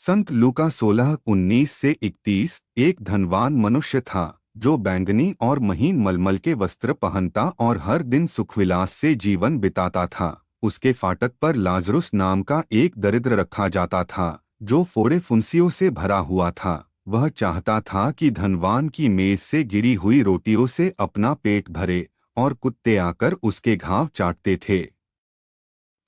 संत लूका 16:19 से 31। एक धनवान मनुष्य था जो बैंगनी और महीन मलमल के वस्त्र पहनता और हर दिन सुखविलास से जीवन बिताता था। उसके फाटक पर लाजरुस नाम का एक दरिद्र रखा जाता था जो फोड़े फुंसियों से भरा हुआ था। वह चाहता था कि धनवान की मेज से गिरी हुई रोटियों से अपना पेट भरे और कुत्ते आकर उसके घाव चाटते थे।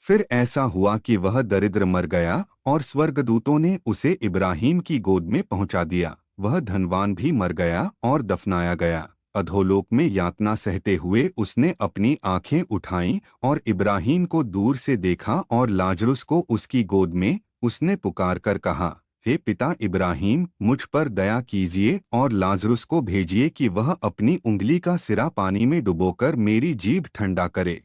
फिर ऐसा हुआ कि वह दरिद्र मर गया और स्वर्गदूतों ने उसे इब्राहिम की गोद में पहुंचा दिया। वह धनवान भी मर गया और दफनाया गया। अधोलोक में यातना सहते हुए उसने अपनी आंखें उठाईं और इब्राहिम को दूर से देखा और लाजरुस को उसकी गोद में। उसने पुकार कर कहा, हे पिता इब्राहिम, मुझ पर दया कीजिए और लाजरुस को भेजिए कि वह अपनी उंगली का सिरा पानी में डुबोकर मेरी जीभ ठंडा करे,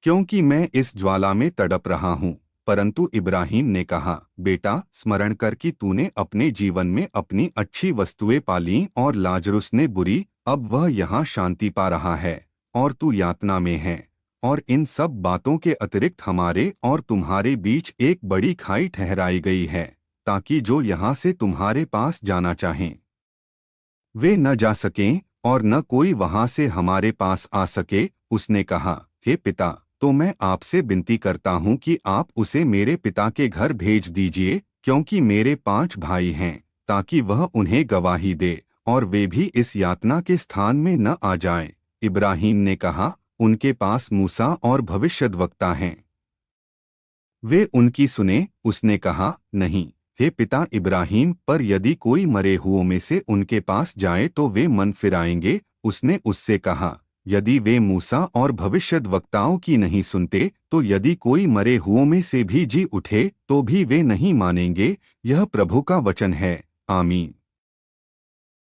क्योंकि मैं इस ज्वाला में तड़प रहा हूँ। परंतु इब्राहिम ने कहा, बेटा, स्मरण कर कि तूने अपने जीवन में अपनी अच्छी वस्तुएं पालीं और लाजरुस ने बुरी। अब वह यहाँ शांति पा रहा है और तू यातना में है। और इन सब बातों के अतिरिक्त हमारे और तुम्हारे बीच एक बड़ी खाई ठहराई गई है, ताकि जो यहाँ से तुम्हारे पास जाना चाहें वे न जा सकें और न कोई वहां से हमारे पास आ सके। उसने कहा, हे पिता, तो मैं आपसे विनती करता हूँ कि आप उसे मेरे पिता के घर भेज दीजिए, क्योंकि मेरे 5 भाई हैं, ताकि वह उन्हें गवाही दे और वे भी इस यातना के स्थान में न आ जाएं। इब्राहिम ने कहा, उनके पास मूसा और भविष्यद्वक्ता हैं, वे उनकी सुने। उसने कहा, नहीं हे पिता इब्राहिम, पर यदि कोई मरे हुओं में से उनके पास जाए तो वे मन फिराएंगे। उसने उससे कहा, यदि वे मूसा और भविष्यद्वक्ताओं की नहीं सुनते तो यदि कोई मरे हुओं में से भी जी उठे तो भी वे नहीं मानेंगे। यह प्रभु का वचन है। आमीन।